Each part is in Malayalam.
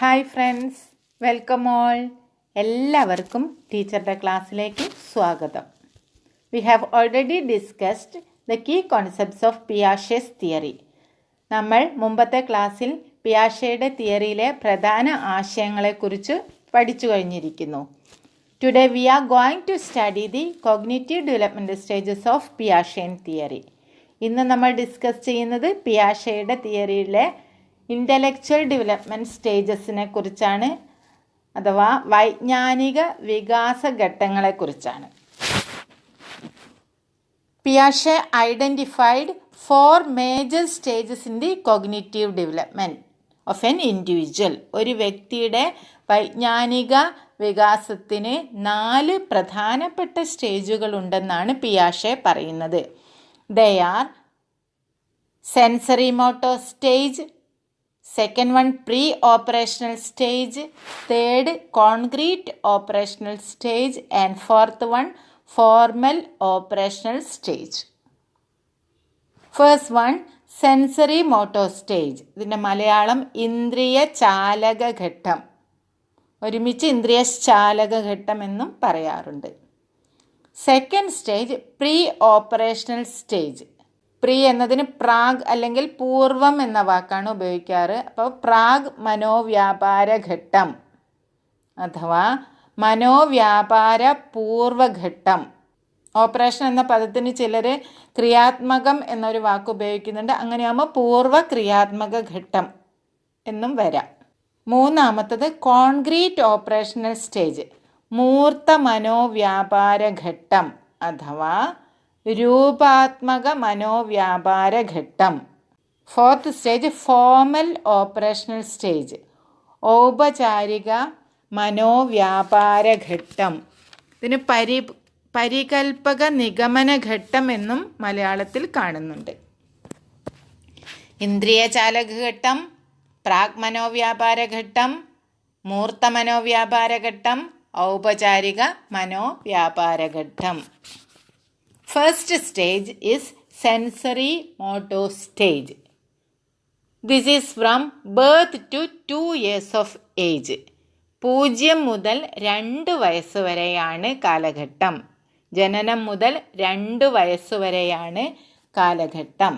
Hi friends, welcome all. എല്ലാവർക്കും ടീച്ചറുടെ ക്ലാസ്സിലേക്ക് സ്വാഗതം. We have already discussed the key concepts of Piaget's theory. നമ്മൾ മുമ്പത്തെ ക്ലാസ്സിൽ പിയാഷെയുടെ തിയറിയിലെ പ്രധാന ആശയങ്ങളെക്കുറിച്ച് പഠിച്ചു കഴിഞ്ഞിരിക്കുന്നു. Today we are going to study the cognitive development stages of പിയാഷെൻ തിയറി. ഇന്ന് നമ്മൾ ഡിസ്കസ് ചെയ്യുന്നത് പിയാഷെയുടെ തിയറിയിലെ ഇൻ്റലക്ച്വൽ ഡെവലപ്മെൻറ്റ് സ്റ്റേജസിനെ കുറിച്ചാണ്, അഥവാ വൈജ്ഞാനിക വികാസ ഘട്ടങ്ങളെക്കുറിച്ചാണ്. പിയാഷെ identified 4 major stages in the cognitive development of an individual. ഒരു വ്യക്തിയുടെ വൈജ്ഞാനിക വികാസത്തിന് 4 പ്രധാനപ്പെട്ട സ്റ്റേജുകളുണ്ടെന്നാണ് പിയാഷെ പറയുന്നത്. They are sensory motor stage, second one pre-operational stage, third concrete operational stage, and fourth one formal operational stage. First one sensory motor stage. ഇതിൻ്റെ മലയാളം ഇന്ദ്രിയ ചാലക ഘട്ടം, ഒരുമിച്ച് ഇന്ദ്രിയ ചാലക ഘട്ടം എന്നും പറയാറുണ്ട്. Second stage pre operational stage. Pre എന്നതിന് പ്രാഗ് അല്ലെങ്കിൽ പൂർവം എന്ന വാക്കാണ് ഉപയോഗിക്കാറ്. അപ്പോൾ പ്രാഗ് മനോവ്യാപാര ഘട്ടം അഥവാ മനോവ്യാപാര പൂർവഘട്ടം. ഓപ്പറേഷൻ എന്ന പദത്തിന് ചിലർ ക്രിയാത്മകം എന്നൊരു വാക്ക് ഉപയോഗിക്കുന്നുണ്ട്. അങ്ങനെയാകുമ്പോൾ പൂർവ ക്രിയാത്മക ഘട്ടം എന്നും വരാം. മൂന്നാമത്തത് കോൺക്രീറ്റ് ഓപ്പറേഷണൽ സ്റ്റേജ്, മൂർത്ത മനോവ്യാപാര ഘട്ടം അഥവാ രൂപാത്മക മനോവ്യാപാര ഘട്ടം. Fourth stage formal operational stage, ഔപചാരിക മനോവ്യാപാര ഘട്ടം. ഇതിന് പരികൽപ്പക നിഗമന ഘട്ടം എന്നും മലയാളത്തിൽ കാണുന്നുണ്ട്. ഇന്ദ്രിയ ചാലക ഘട്ടം, പ്രാഗ് മനോവ്യാപാര ഘട്ടം, മൂർത്ത മനോവ്യാപാര ഘട്ടം, ഔപചാരിക മനോവ്യാപാര ഘട്ടം. First stage is sensory motor stage. This is from birth to 2 years of age. 0 മുതൽ 2 വയസ്സ് വരെയാണ് കാലഘട്ടം. ജനനം മുതൽ 2 വയസ്സ് വരെയാണ് കാലഘട്ടം.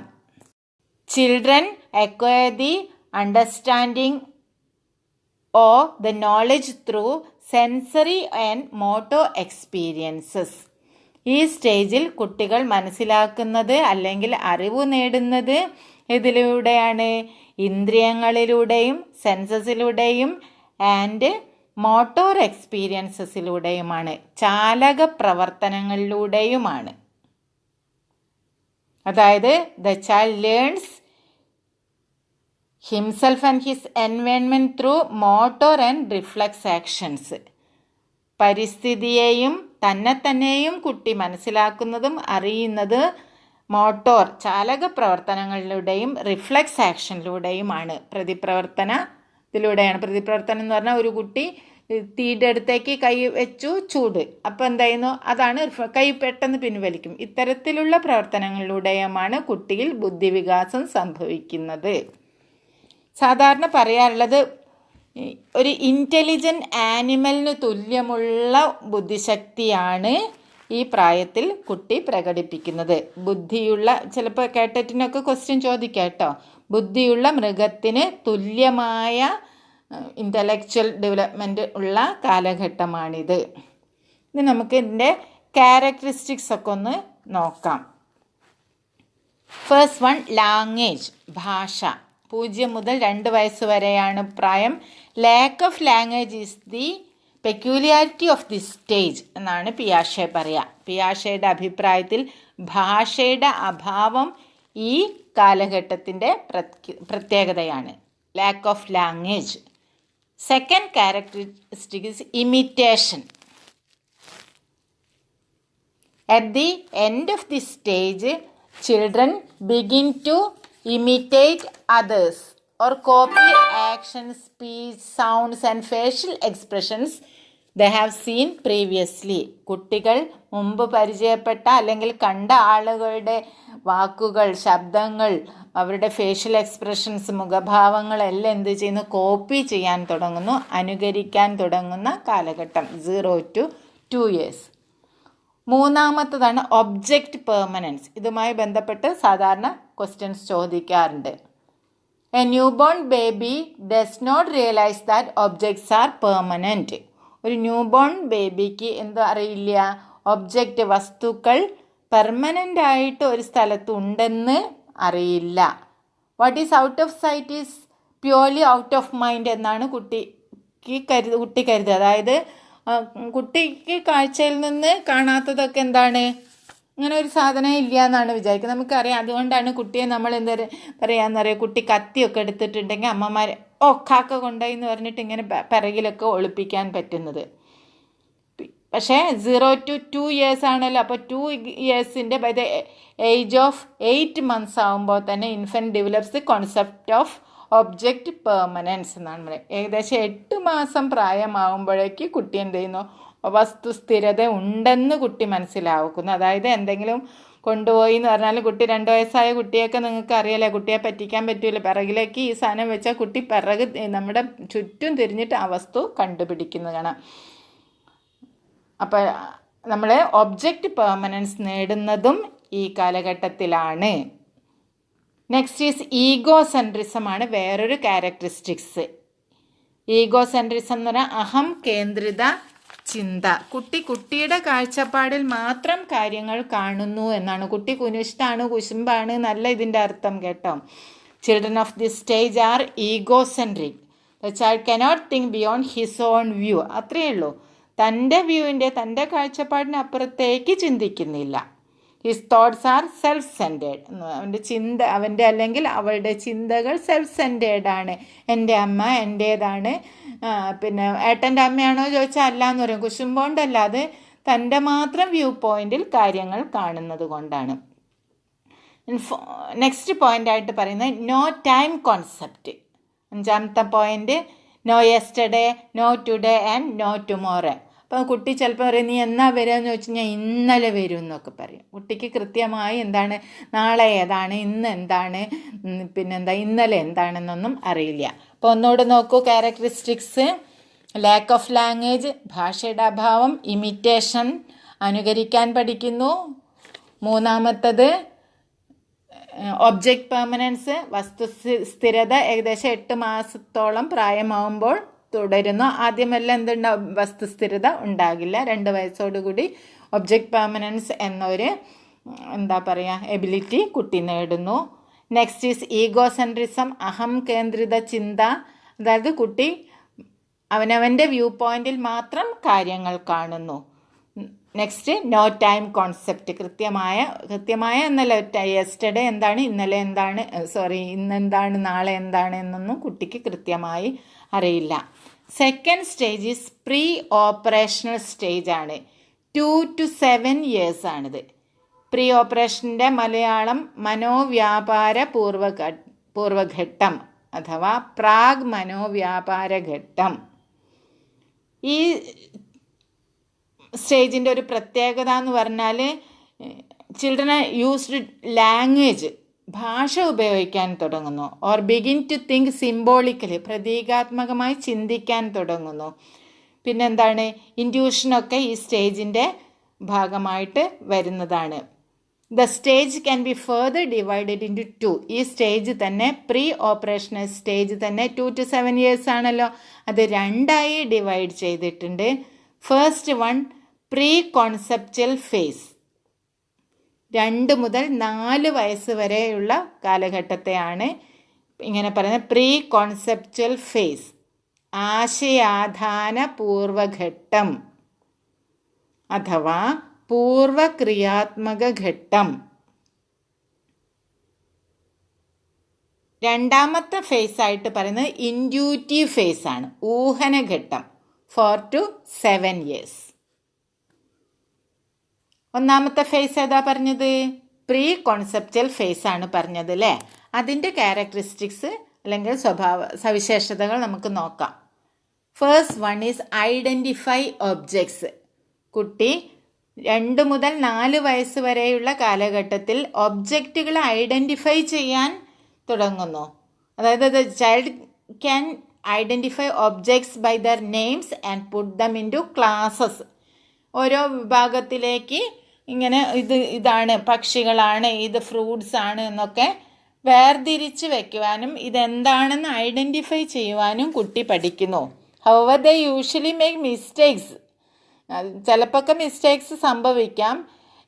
Children acquire the understanding or the knowledge through sensory and motor experiences. ഈ സ്റ്റേജിൽ കുട്ടികൾ മനസ്സിലാക്കുന്നത് അല്ലെങ്കിൽ അറിവ് നേടുന്നത് ഇതിലൂടെയാണ്? ഇന്ദ്രിയങ്ങളിലൂടെയും സെൻസസിലൂടെയും ആൻഡ് മോട്ടോർ എക്സ്പീരിയൻസസിലൂടെയുമാണ്, ചാലക പ്രവർത്തനങ്ങളിലൂടെയുമാണ്. അതായത് the child learns himself and his environment through motor and reflex actions. പരിസ്ഥിതിയെയും തന്നെയും കുട്ടി മനസ്സിലാക്കുന്നതും അറിയുന്നത് മോട്ടോർ ചാലക പ്രവർത്തനങ്ങളിലൂടെയും റിഫ്ലെക്സ് ആക്ഷനിലൂടെയുമാണ്, പ്രതിപ്രവർത്തനത്തിലൂടെയാണ്. പ്രതിപ്രവർത്തനം എന്ന് പറഞ്ഞാൽ ഒരു കുട്ടി തീയുടെ അടുത്തേക്ക് കൈ വെച്ചു, ചൂട്, അപ്പോൾ എന്തായിരുന്നു, അതാണ് കൈ പെട്ടെന്ന് പിൻവലിക്കും. ഇത്തരത്തിലുള്ള പ്രവർത്തനങ്ങളിലൂടെയുമാണ് കുട്ടിയിൽ ബുദ്ധിവികാസം സംഭവിക്കുന്നത്. സാധാരണ പറയാറുള്ളത് ഒരു ഇൻ്റലിജൻ്റ് ആനിമലിന് തുല്യമുള്ള ബുദ്ധിശക്തിയാണ് ഈ പ്രായത്തിൽ കുട്ടി പ്രകടിപ്പിക്കുന്നത്. ബുദ്ധിയുള്ള, ചിലപ്പോൾ കേട്ടറ്റിനൊക്കെ ക്വസ്റ്റ്യൻ ചോദിക്കാം കേട്ടോ, ബുദ്ധിയുള്ള മൃഗത്തിന് തുല്യമായ ഇൻ്റലക്ച്വൽ ഡെവലപ്മെൻറ്റ് ഉള്ള കാലഘട്ടമാണിത്. ഇനി നമുക്ക് ഇതിൻ്റെ ക്യാരക്ടറിസ്റ്റിക്സ് ഒക്കെ ഒന്ന് നോക്കാം. ഫസ്റ്റ് വൺ ലാംഗ്വേജ്, ഭാഷ. 0 മുതൽ 2 വയസ്സ് വരെയാണ് പ്രായം. Lack of language is the peculiarity of the stage എന്നാണ് പിയാഷെ പറയുക. പിയാഷയുടെ അഭിപ്രായത്തിൽ ഭാഷയുടെ അഭാവം ഈ കാലഘട്ടത്തിൻ്റെ പ്രത്യേകതയാണ്, lack of language. Second characteristic is imitation. At the end of the stage children begin to imitate others or copy actions, speech, sounds and facial expressions they have seen previously. കുട്ടികൾ മുമ്പ് പരിചയപ്പെട്ട അല്ലെങ്കിൽ കണ്ട ആളുകളുടെ വാക്കുകൾ, ശബ്ദങ്ങൾ, അവരുടെ ഫേഷ്യൽ എക്സ്പ്രഷൻസ്, മുഖഭാവങ്ങളെല്ലാം എന്ത് ചെയ്യുന്നു? കോപ്പി ചെയ്യാൻ തുടങ്ങുന്നു, അനുകരിക്കാൻ തുടങ്ങുന്ന കാലഘട്ടം 0 to 2 years. മൂന്നാമത്തതാണ് ഒബ്ജക്റ്റ് പെർമനൻസ്. ഇതുമായി ബന്ധപ്പെട്ട് സാധാരണ ക്വസ്റ്റ്യൻസ് ചോദിക്കാറുണ്ട്. A new born baby does not realise that objects are permanent. ഒരു ന്യൂ ബോൺ ബേബിക്ക് എന്താ അറിയില്ല? ഒബ്ജക്റ്റ്, വസ്തുക്കൾ പെർമനൻ്റ് ആയിട്ട് ഒരു സ്ഥലത്ത് ഉണ്ടെന്ന് അറിയില്ല. What is out of sight is purely out of mind എന്നാണ് കുട്ടി കരുതുക. അതായത് കുട്ടിക്ക് കാഴ്ചയിൽ നിന്ന് കാണാത്തതൊക്കെ എന്താണ്? അങ്ങനെ ഒരു സാധനം ഇല്ല എന്നാണ് വിചാരിക്കുന്നത്. നമുക്കറിയാം. അതുകൊണ്ടാണ് കുട്ടിയെ നമ്മൾ എന്താ പറയാന്നറിയാം, കുട്ടി കത്തിയൊക്കെ എടുത്തിട്ടുണ്ടെങ്കിൽ അമ്മമാർ കാക്ക കൊണ്ടുപോയി എന്ന് പറഞ്ഞിട്ട് ഇങ്ങനെ പിറകിലൊക്കെ ഒളിപ്പിക്കാൻ പറ്റുന്നത്. പക്ഷേ 0 to 2 years ആണല്ലോ. അപ്പോൾ 2 yearsൻ്റെ by the age of 8 months ആകുമ്പോൾ തന്നെ infant develops the concept of object permanence എന്നാണ് പറയുന്നത്. ഏകദേശം 8 മാസം പ്രായമാകുമ്പോഴേക്ക് കുട്ടി എന്ത് ചെയ്യുന്നു? വസ്തുസ്ഥിരത ഉണ്ടെന്ന് കുട്ടി മനസ്സിലാക്കുന്നു. അതായത് എന്തെങ്കിലും കൊണ്ടുപോയി എന്ന് പറഞ്ഞാൽ, കുട്ടി 2 വയസ്സായ കുട്ടിയൊക്കെ നിങ്ങൾക്ക് അറിയാലോ, കുട്ടിയെ പറ്റിക്കാൻ പറ്റില്ല. പിറകിലേക്ക് ഈ സാധനം വെച്ചാൽ കുട്ടി പിറക് നമ്മുടെ ചുറ്റും തിരിഞ്ഞിട്ട് ആ വസ്തു കണ്ടുപിടിക്കുന്നത് കാണാം. അപ്പോൾ നമ്മൾ ഒബ്ജക്റ്റ് പെർമനൻസ് നേടുന്നതും ഈ കാലഘട്ടത്തിലാണ്. നെക്സ്റ്റ് ഈസ് ഈഗോസെൻട്രിസം ആണ് വേറൊരു ക്യാരക്ടറിസ്റ്റിക്സ്. ഈഗോസെൻട്രിസം എന്ന് പറഞ്ഞാൽ അഹം കേന്ദ്രിത ചിന്ത. കുട്ടിയുടെ കാഴ്ചപ്പാടിൽ മാത്രം കാര്യങ്ങൾ കാണുന്നു എന്നാണ്. കുട്ടി കുനിഷ്ടാണ്, കുശുമ്പാണ് നല്ല ഇതിൻ്റെ അർത്ഥം കേട്ടോ. Children of this stage are egocentric. The child cannot think beyond his own view. അത്രയേ ഉള്ളൂ. തൻ്റെ കാഴ്ചപ്പാടിനപ്പുറത്തേക്ക് ചിന്തിക്കുന്നില്ല. His thoughts are self centred. അവൻ്റെ അല്ലെങ്കിൽ അവളുടെ ചിന്തകൾ സെൽഫ് സെൻറ്റേഡ് ആണ്. എൻ്റെ അമ്മ എൻ്റേതാണ്, പിന്നെ ഏട്ടൻ്റെ അമ്മയാണോ ചോദിച്ചാൽ അല്ല എന്ന് പറയും. കുശുമ്പോണ്ടല്ല, അത് തൻ്റെ മാത്രം വ്യൂ പോയിന്റിൽ കാര്യങ്ങൾ കാണുന്നത് കൊണ്ടാണ്. നെക്സ്റ്റ് പോയിൻ്റായിട്ട് പറയുന്നത് നോ ടൈം കോൺസെപ്റ്റ്. 5ാമത്തെ point, no yesterday, no today and no tomorrow. അപ്പോൾ കുട്ടി ചിലപ്പോൾ പറയും, നീ എന്നാ വരിക എന്ന് ചോദിച്ചാൽ ഞാൻ ഇന്നലെ വരും എന്നൊക്കെ പറയും. കുട്ടിക്ക് കൃത്യമായി എന്താണ് നാളെ ഏതാണ്, ഇന്ന് എന്താണ്, പിന്നെന്താ ഇന്നലെ എന്താണെന്നൊന്നും അറിയില്ല. അപ്പോൾ ഒന്നുകൂടെ നോക്കൂ ക്യാരക്ടറിസ്റ്റിക്സ്. ലാക്ക് ഓഫ് ലാംഗ്വേജ്, ഭാഷയുടെ അഭാവം. ഇമിറ്റേഷൻ, അനുകരിക്കാൻ പഠിക്കുന്നു. മൂന്നാമത്തത് ഒബ്ജക്റ്റ് പെർമനൻസ്, വസ്തുസ്ഥിരത ഏകദേശം 8 മാസത്തോളം പ്രായമാകുമ്പോൾ തുടരുന്നു. ആദ്യമെല്ലാം എന്തുണ്ടാവും? വസ്തുസ്ഥിരത ഉണ്ടാകില്ല. 2 വയസ്സോടുകൂടി ഒബ്ജക്റ്റ് പെർമനൻസ് എന്നൊരു എബിലിറ്റി കുട്ടി നേടുന്നു. നെക്സ്റ്റ് ഈസ് ഈഗോസെൻട്രിസം, അഹം കേന്ദ്രിത ചിന്ത. അതായത് കുട്ടി അവനവൻ്റെ വ്യൂ പോയിന്റിൽ മാത്രം കാര്യങ്ങൾ കാണുന്നു. നെക്സ്റ്റ് നോ ടൈം കോൺസെപ്റ്റ്, കൃത്യമായ എന്നല്ല, യെസ്റ്റർഡേ എന്താണ്, ഇന്നലെ എന്താണ്, ഇന്നെന്താണ്, നാളെ എന്താണ് എന്നൊന്നും കുട്ടിക്ക് കൃത്യമായി അറിയില്ല. Second stage is pre operational stage ആണ്. 2 to 7 years ആണിത്. പ്രീ ഓപ്പറേഷൻ്റെ മലയാളം മനോവ്യാപാര പൂർവഘട്ടം അഥവാ പ്രാഗ് മനോവ്യാപാര ഘട്ടം. ഈ സ്റ്റേജിൻ്റെ ഒരു പ്രത്യേകത എന്ന് പറഞ്ഞാൽ ചിൽഡ്രൻ യൂസ്ഡ് ലാംഗ്വേജ്, ഭാഷ ഉപയോഗിക്കാൻ തുടങ്ങുന്നു. Or begin to think symbolically, പ്രതീകാത്മകമായി ചിന്തിക്കാൻ തുടങ്ങുന്നു. പിന്നെന്താണ്, ഇൻറ്റ്യൂഷനൊക്കെ ഈ സ്റ്റേജിൻ്റെ ഭാഗമായിട്ട് വരുന്നതാണ്. The stage can be further divided into 2. ഈ സ്റ്റേജ് തന്നെ പ്രീ ഓപ്പറേഷണൽ സ്റ്റേജ് തന്നെ 2 to 7 years ആണല്ലോ, അത് 2ആയി ഡിവൈഡ് ചെയ്തിട്ടുണ്ട്. First one pre conceptual phase, 2 മുതൽ 4 വയസ്സ് വരെയുള്ള കാലഘട്ടത്തെയാണ് ഇങ്ങനെ പറയുന്നത് പ്രീ കോൺസെപ്ച്വൽ ഫേസ്, ആശയാധാന പൂർവഘട്ടം അഥവാ പൂർവക്രിയാത്മക ഘട്ടം. 2ാമത്തെ ഫേസ് ആയിട്ട് പറയുന്നത് ഇൻറ്റ്യൂറ്റീവ് ഫേസ് ആണ്, ഊഹനഘട്ടം, 4 to 7 years. 1ാമത്തെ ഫേസ് ഏതാ പറഞ്ഞത്? പ്രീ കോൺസെപ്ച്വൽ ഫേസ് ആണ് പറഞ്ഞത് അല്ലേ. അതിൻ്റെ ക്യാരക്ടറിസ്റ്റിക്സ് അല്ലെങ്കിൽ സവിശേഷതകൾ നമുക്ക് നോക്കാം. First one is identify objects. കുട്ടി 2 മുതൽ 4 വയസ്സ് വരെയുള്ള കാലഘട്ടത്തിൽ ഒബ്ജക്റ്റുകളെ ഐഡൻറ്റിഫൈ ചെയ്യാൻ തുടങ്ങുന്നു. അതായത് the child can identify objects by their names and put them into classes. ഓരോ വിഭാഗത്തിലേക്ക് ഇങ്ങനെ ഇതാണ് പക്ഷികളാണ്, ഇത് ഫ്രൂട്ട്സ് ആണ് എന്നൊക്കെ വേർതിരിച്ച് വയ്ക്കുവാനും ഇതെന്താണെന്ന് ഐഡൻറ്റിഫൈ ചെയ്യുവാനും കുട്ടി പഠിക്കുന്നു. However they usually make mistakes. ചിലപ്പോൾ മിസ്റ്റേക്സ് സംഭവിക്കാം,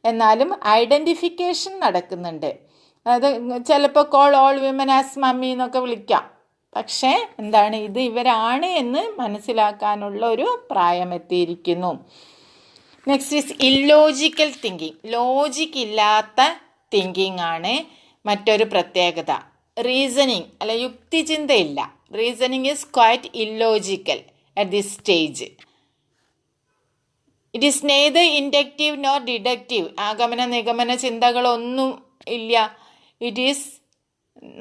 എന്നാലും ഐഡൻറ്റിഫിക്കേഷൻ നടക്കുന്നുണ്ട്. അത് ചിലപ്പോൾ call all women as mummy എന്നൊക്കെ വിളിക്കാം. പക്ഷേ എന്താണ് ഇത് ഇവരാണ് എന്ന് മനസ്സിലാക്കാനുള്ള ഒരു പ്രായമെത്തിയിരിക്കുന്നു. Next is illogical thinking. Logic ഇല്ലാത്ത തിങ്കിങ് ആണ് മറ്റൊരു പ്രത്യേകത. റീസണിങ് അല്ല യുക്തിചിന്തയില്ല. Reasoning is quite illogical at this stage. It is neither inductive nor deductive. ആഗമന നിഗമന ചിന്തകളൊന്നും ഇല്ല. ഇറ്റ് ഈസ്,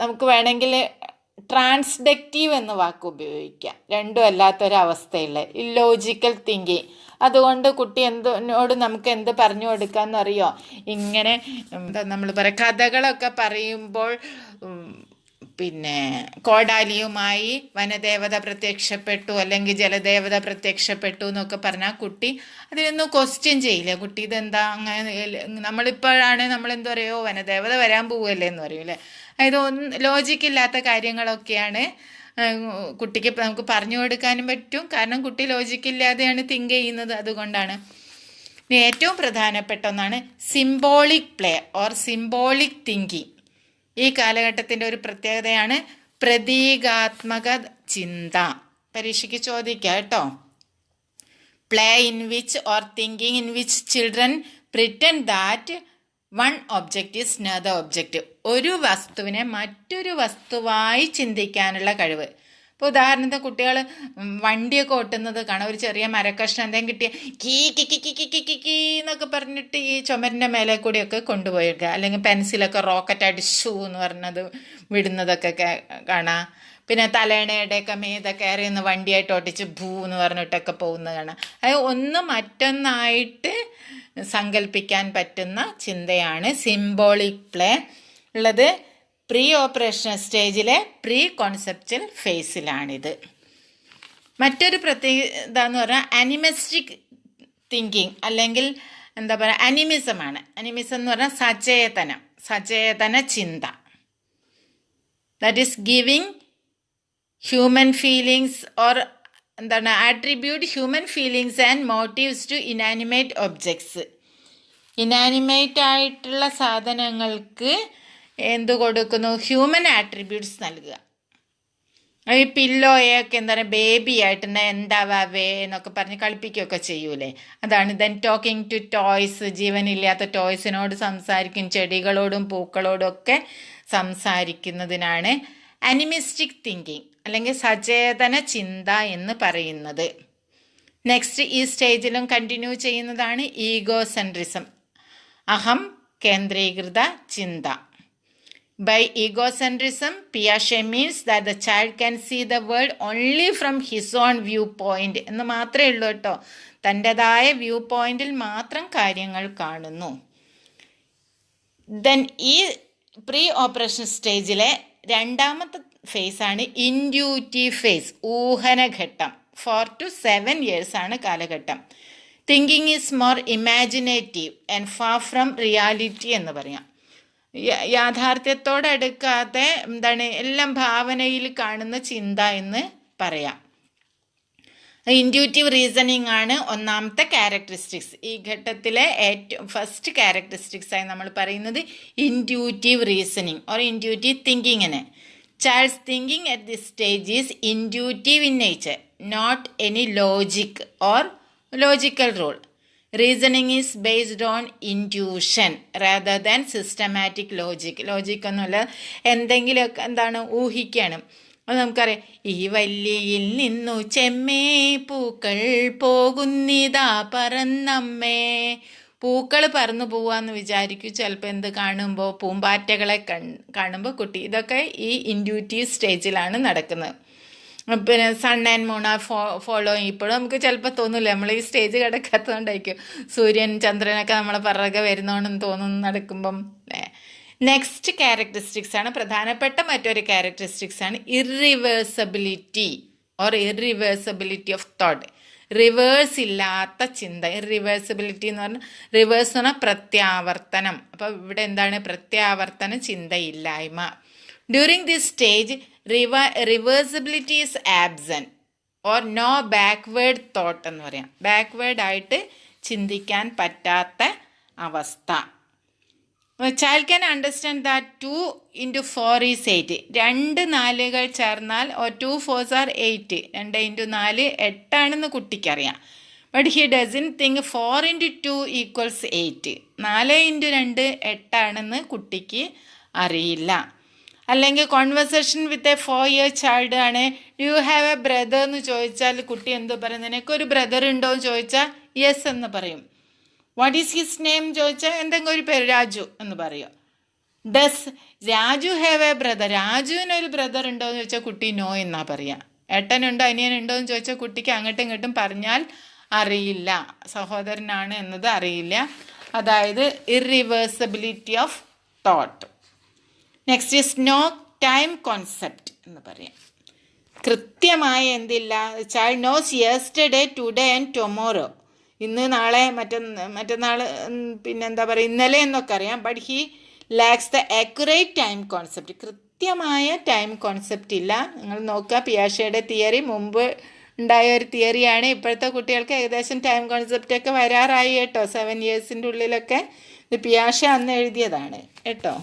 നമുക്ക് വേണമെങ്കിൽ ട്രാൻസ്ഡക്റ്റീവ് എന്ന വാക്ക് ഉപയോഗിക്കാം. രണ്ടും അല്ലാത്തൊരവസ്ഥയുള്ള ഇല്ലോജിക്കൽ തിങ്കിങ്. അതുകൊണ്ട് കുട്ടി എന്തിനോട് നമുക്ക് എന്ത് പറഞ്ഞു കൊടുക്കാമെന്നറിയോ? ഇങ്ങനെ എന്താ നമ്മൾ പറയുക, കഥകളൊക്കെ പറയുമ്പോൾ പിന്നെ കോടാലിയുമായി വനദേവത പ്രത്യക്ഷപ്പെട്ടു അല്ലെങ്കിൽ ജലദേവത പ്രത്യക്ഷപ്പെട്ടു എന്നൊക്കെ പറഞ്ഞാൽ കുട്ടി അതിനൊന്നും ക്വസ്റ്റ്യൻ ചെയ്യില്ല. കുട്ടി ഇതെന്താ അങ്ങനെ, നമ്മളിപ്പോഴാണ് നമ്മളെന്താ പറയുമോ വനദേവത വരാൻ പോവുകയല്ലേ എന്ന് പറയൂല്ലേ. അതായത് ലോജിക്കില്ലാത്ത കാര്യങ്ങളൊക്കെയാണ് കുട്ടിക്ക് നമുക്ക് പറഞ്ഞു കൊടുക്കാനും പറ്റും. കാരണം കുട്ടി ലോജിക്കില്ലാതെയാണ് തിങ്ക് ചെയ്യുന്നത്, അതുകൊണ്ടാണ്. ഏറ്റവും പ്രധാനപ്പെട്ട ഒന്നാണ് symbolic play or symbolic thinking. ഈ കാലഘട്ടത്തിൻ്റെ ഒരു പ്രത്യേകതയാണ് പ്രതീകാത്മക ചിന്ത. പരീക്ഷയ്ക്ക് ചോദിക്കാം കേട്ടോ. Play in which or thinking in which children pretend that one object is another object. ഒരു വസ്തുവിനെ മറ്റൊരു വസ്തുവായി ചിന്തിക്കാനുള്ള കഴിവ്. ഇപ്പോൾ ഉദാഹരണത്തിന് കുട്ടികൾ വണ്ടിയൊക്കെ ഓട്ടുന്നത് കാണാം. ഒരു ചെറിയ മരക്കഷ്ണം എന്തെങ്കിലും കിട്ടിയ കീ കി കി കി കി കി കീ എന്നൊക്കെ പറഞ്ഞിട്ട് ഈ ചുമരിൻ്റെ മേലെ കൂടിയൊക്കെ കൊണ്ടുപോയിരിക്കുക. അല്ലെങ്കിൽ പെൻസിലൊക്കെ റോക്കറ്റായിട്ട് ഷൂ എന്ന് പറഞ്ഞത് വിടുന്നതൊക്കെ കാണാം. പിന്നെ തലേണയുടെയൊക്കെ മീതെ കയറി ഒന്ന് വണ്ടിയായിട്ട് ഓട്ടിച്ച് ഭൂ എന്ന് പറഞ്ഞിട്ടൊക്കെ പോകുന്നത് കാണാം. അത് ഒന്ന് മറ്റൊന്നായിട്ട് സങ്കല്പിക്കാൻ പറ്റുന്ന ചിന്തയാണ് സിംബോളിക് പ്ലേ ഉള്ളത്. പ്രീ ഓപ്പറേഷണൽ സ്റ്റേജിലെ പ്രീ കോൺസെപ്ച്വൽ ഫേസിലാണിത്. മറ്റൊരു പ്രത്യേകത എന്ന് പറഞ്ഞാൽ അനിമിസ്റ്റിക് തിങ്കിങ് അല്ലെങ്കിൽ എന്താ പറയുക അനിമിസമാണ്. അനിമിസം എന്ന് പറഞ്ഞാൽ സചേതന ചിന്ത. That is giving human feelings or എന്താണ് attribute human feelings and motives to inanimate objects. Inanimate ആയിട്ടുള്ള സാധനങ്ങൾക്ക് എന്ത് കൊടുക്കുന്നു? ഹ്യൂമൻ ആട്രിബ്യൂട്ട്സ് നൽകുക. ഈ പില്ലോയൊക്കെ എന്താ പറയുക ബേബി ആയിട്ട് എന്താവേ എന്നൊക്കെ പറഞ്ഞ് കളിപ്പിക്കുകയൊക്കെ ചെയ്യൂലേ, അതാണ്. ദെൻ ടോക്കിംഗ് ടു ടോയ്സ്, ജീവനില്ലാത്ത ടോയ്സിനോട് സംസാരിക്കും, ചെടികളോടും പൂക്കളോടും ഒക്കെ സംസാരിക്കുന്നതിനാണ് അനിമിസ്റ്റിക് തിങ്കിങ് അല്ലെങ്കിൽ സചേതന ചിന്ത എന്ന് പറയുന്നത്. നെക്സ്റ്റ് ഈ സ്റ്റേജിലും കണ്ടിന്യൂ ചെയ്യുന്നതാണ് ഈഗോസെൻട്രിസം, അഹം കേന്ദ്രീകൃത ചിന്ത. By egocentrism, Piaget means that the child can see the world only from his own viewpoint എന്ന് മാത്രമേ ഉള്ളൂ കേട്ടോ. തൻ്റെതായ വ്യൂ പോയിന്റിൽ മാത്രം കാര്യങ്ങൾ കാണുന്നു. ദെൻ ഈ പ്രീ ഓപ്പറേഷൻ സ്റ്റേജിലെ രണ്ടാമത്തെ ഫേസാണ് ഇൻറ്റ്യൂറ്റീവ് ഫേസ്, ഊഹനഘട്ടം. 4 to 7 years ആണ് കാലഘട്ടം. Thinking is more imaginative and far from reality എന്ന് പറയാം. യാഥാർത്ഥ്യത്തോടടുക്കാതെ എന്താണ് എല്ലാം ഭാവനയിൽ കാണുന്ന ചിന്ത എന്ന് പറയാം. ഇൻറ്റ്യൂറ്റീവ് റീസണിങ് ആണ് ഒന്നാമത്തെ ക്യാരക്ടറിസ്റ്റിക്സ്. ഈ ഘട്ടത്തിലെ ഏറ്റവും ഫസ്റ്റ് ക്യാരക്ടറിസ്റ്റിക്സ് ആയി നമ്മൾ പറയുന്നത് ഇൻറ്റ്യൂറ്റീവ് റീസണിങ് ഓർ ഇൻറ്റ്യൂറ്റീവ് തിങ്കിങ്ങിന്. Child's thinking at this stage is intuitive in nature, not any logic or logical rule. Reasoning is based on intuition rather than systematic logic. Logic ഒന്നുമില്ല, എന്തെങ്കിലുമൊക്കെ എന്താണ് ഊഹിക്കുകയാണ്. അത് നമുക്കറിയാം. ഈ വല്ലിയിൽ നിന്നു ചെമ്മേ പൂക്കൾ പോകുന്നിതാ പറന്നമ്മേ. പൂക്കൾ പറന്നു പോവാന്ന് വിചാരിക്കും ചിലപ്പോൾ. എന്ത് കാണുമ്പോൾ പൂമ്പാറ്റകളെ കാണുമ്പോൾ കുട്ടി. ഇതൊക്കെ ഈ ഇൻറ്റ്യൂറ്റീവ് സ്റ്റേജിലാണ് നടക്കുന്നത്. പിന്നെ സൺ ആൻഡ് മൂൺ ആ ഫോളോ. ഇപ്പോഴും നമുക്ക് ചിലപ്പോൾ തോന്നില്ല, നമ്മൾ ഈ സ്റ്റേജ് കിടക്കാത്തതുകൊണ്ടായിരിക്കും. സൂര്യൻ ചന്ദ്രനൊക്കെ നമ്മളെ പിറകെ വരുന്നോണ്ടെന്ന് തോന്നുന്നു നടക്കുമ്പം അല്ലേ. നെക്സ്റ്റ് ക്യാരക്ടറിസ്റ്റിക്സ് ആണ്, പ്രധാനപ്പെട്ട മറ്റൊരു ക്യാരക്ടറിസ്റ്റിക്സ് ആണ് ഇറിവേഴ്സബിലിറ്റി ഓർ ഇറിവേഴ്സബിലിറ്റി ഓഫ് തോട്ട്. റിവേഴ്സ് ഇല്ലാത്ത ചിന്ത. ഇറിവേഴ്സബിലിറ്റി എന്ന് പറഞ്ഞാൽ, റിവേഴ്സ് എന്ന് പറഞ്ഞാൽ പ്രത്യാവർത്തനം. അപ്പോൾ ഇവിടെ എന്താണ്? പ്രത്യാവർത്തന ചിന്തയില്ലായ്മ. During this stage reversibility is absent or no backward thought എന്ന് പറയാം. ബാക്ക്വേർഡായിട്ട് ചിന്തിക്കാൻ പറ്റാത്ത അവസ്ഥ. Child can understand that 2 into 4 is 8. 2 4 ചേർന്നാൽ 2 4s are 8. 2 into 4 8 കുട്ടിക്കറിയാം. But he doesn't think 4 into 2 equals 8. 4 into 2 8 കുട്ടിക്ക് അറിയില്ല. അല്ലെങ്കിൽ conversation with a 4-year child ആണ്. Do you have a brother എന്ന് ചോദിച്ചാൽ കുട്ടി എന്ത് പറയും? നിനക്കൊരു ബ്രദർ ഉണ്ടോ എന്ന് ചോദിച്ചാൽ യെസ് എന്ന് പറയും. വാട്ട് ഈസ് ഹിസ് നെയിം ചോദിച്ചാൽ എന്തെങ്കിലും ഒരു പേര്, രാജു എന്ന് പറയും. Does Raju have a brother? രാജുവിനൊരു ബ്രദർ ഉണ്ടോ എന്ന് ചോദിച്ചാൽ കുട്ടി നോ എന്നാ പറയാം. ഏട്ടനുണ്ടോ അനിയനുണ്ടോ എന്ന് ചോദിച്ചാൽ കുട്ടിക്ക് അങ്ങോട്ടും ഇങ്ങോട്ടും പറഞ്ഞാൽ അറിയില്ല, സഹോദരനാണ് എന്നത് അറിയില്ല. അതായത് irreversibility of thought. Next is no time concept എന്ന് പറയാം. കൃത്യമായ എന്തില്ല? Child knows yesterday, today and tomorrow. ഇന്ന്, നാളെ, മറ്റന്നാൾ, പിന്നെന്താ പറയുക, ഇന്നലെ എന്നൊക്കെ അറിയാം. But he lacks the accurate time concept. കൃത്യമായ ടൈം കോൺസെപ്റ്റ് ഇല്ല. നിങ്ങൾ നോക്കുക, പിയാഷയുടെ തിയറി മുമ്പ് ഉണ്ടായ ഒരു തിയറിയാണ്. ഇപ്പോഴത്തെ കുട്ടികൾക്ക് ഏകദേശം ടൈം കോൺസെപ്റ്റൊക്കെ വരാറായി കേട്ടോ. 7 yearsൻ്റെ ഉള്ളിലൊക്കെ. ഇത് പിയാഷ അന്ന് എഴുതിയതാണ് കേട്ടോ.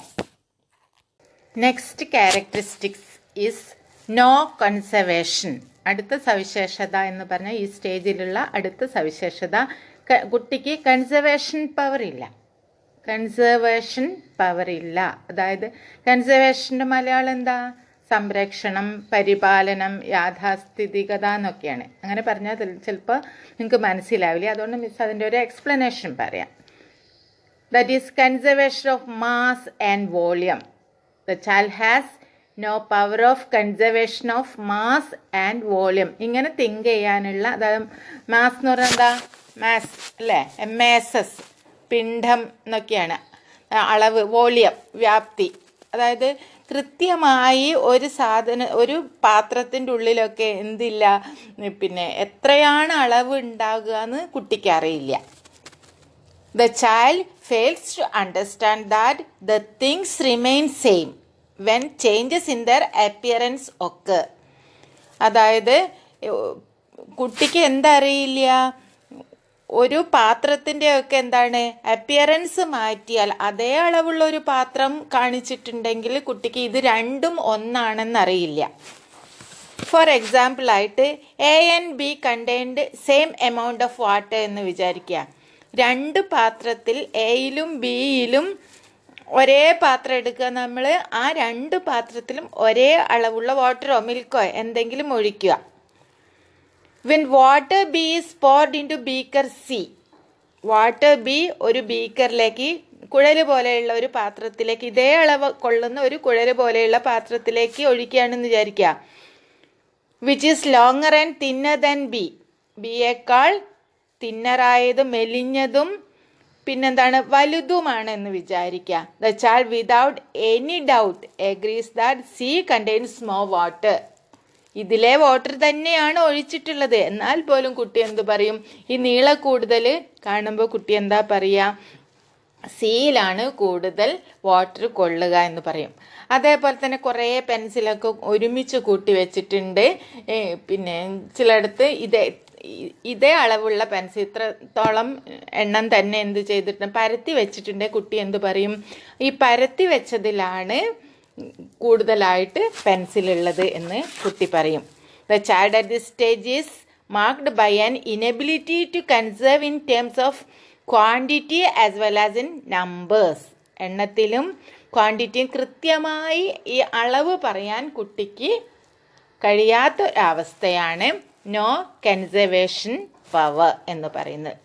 Next characteristics is no conservation. അടുത്ത സവിശേഷത എന്ന് പറഞ്ഞാൽ ഈ സ്റ്റേജിലുള്ള അടുത്ത സവിശേഷത, കുട്ടിക്ക് കൺസർവേഷൻ പവർ ഇല്ല. കൺസർവേഷൻ പവർ ഇല്ല. അതായത് കൺസർവേഷൻ്റെ മലയാളം എന്താ? സംരക്ഷണം, പരിപാലനം, യാഥാസ്ഥിതികത എന്നൊക്കെയാണ്. അങ്ങനെ പറഞ്ഞാൽ ചിലപ്പോൾ നിങ്ങൾക്ക് മനസ്സിലാവില്ല. അതുകൊണ്ട് മിസ് അതിൻ്റെ ഒരു എക്സ്പ്ലനേഷൻ പറയാം. That is conservation of mass and volume. The child has no power of conservation of mass and volume. ഇങ്ങനെ തിങ്ക് ചെയ്യാനുള്ള, അതായത് മാസ് എന്ന് പറഞ്ഞാൽ എന്താ? മാസ് അല്ലേ? MASS, പിണ്ഡം എന്നൊക്കെയാണ്. അളവ്, വോളിയം, വ്യാപ്തി. അതായത് കൃത്യമായി ഒരു പാത്രത്തിൻ്റെ ഉള്ളിലൊക്കെ എന്തില്ല, പിന്നെ എത്രയാണ് അളവ് ഉണ്ടാകുക എന്ന് കുട്ടിക്ക് അറിയില്ല. The child fails to understand that the things remain same when changes in their appearance occur. അതായത് കുട്ടിക്ക് എന്തറിയില്ല? ഒരു പാത്രത്തിൻ്റെയൊക്കെ എന്താണ് അപ്പിയറൻസ് മാറ്റിയാൽ, അതേ അളവുള്ള ഒരു പാത്രം കാണിച്ചിട്ടുണ്ടെങ്കിൽ കുട്ടിക്ക് ഇത് രണ്ടും ഒന്നാണെന്നറിയില്ല. ഫോർ എക്സാമ്പിളായിട്ട് A and B contained same amount of water എന്ന് വിചാരിക്കുക. 2 പാത്രത്തിൽ എയിലും ബിയിലും ഒരേ പാത്രം എടുക്കുക. നമ്മൾ ആ 2 പാത്രത്തിലും ഒരേ അളവുള്ള വാട്ടറോ മിൽക്കോ എന്തെങ്കിലും ഒഴിക്കുക. When water B is poured into beaker C, water B ഒരു ബീക്കറിലേക്ക്, കുഴൽ പോലെയുള്ള ഒരു പാത്രത്തിലേക്ക്, ഇതേ അളവ് കൊള്ളുന്ന ഒരു കുഴൽ പോലെയുള്ള പാത്രത്തിലേക്ക് ഒഴിക്കുകയാണെന്ന് വിചാരിക്കുക. Which is longer and thinner than B. ബിയേക്കാൾ തിന്നറായതും മെലിഞ്ഞതും പിന്നെന്താണ് വലുതുമാണ് എന്ന് വിചാരിക്കുക. The child without any doubt agrees that C contains more water. ഇതിലെ വാട്ടർ തന്നെയാണ് ഒഴിച്ചിട്ടുള്ളത്. എന്നാൽ പോലും കുട്ടി എന്ത് പറയും? ഈ നീള കൂടുതൽ കാണുമ്പോൾ കുട്ടി എന്താ പറയുക? സിയിലാണ് കൂടുതൽ വാട്ടർ കൊള്ളുക എന്ന് പറയും. അതേപോലെ തന്നെ കുറേ പെൻസിലൊക്കെ ഒരുമിച്ച് കൂട്ടി വെച്ചിട്ടുണ്ട്. പിന്നെ ചിലയിടത്ത് ഇതേ അളവുള്ള പെൻസിൽ ഇത്രത്തോളം എണ്ണം തന്നെ എന്ത് ചെയ്തിട്ടുണ്ട് പരത്തി വെച്ചിട്ടുണ്ട്. കുട്ടി എന്ത് പറയും? ഈ പരത്തി വെച്ചതിലാണ് കൂടുതലായിട്ട് പെൻസിലുള്ളത് എന്ന് കുട്ടി പറയും. The child at this stage is marked by an inability to conserve in terms of quantity as well as in numbers. എണ്ണത്തിലും ക്വാണ്ടിറ്റിയും കൃത്യമായി ഈ അളവ് പറയാൻ കുട്ടിക്ക് കഴിയാത്ത ഒരവസ്ഥയാണ് നോ കൺസർവേഷൻ പവർ എന്ന് പറയുന്നത്.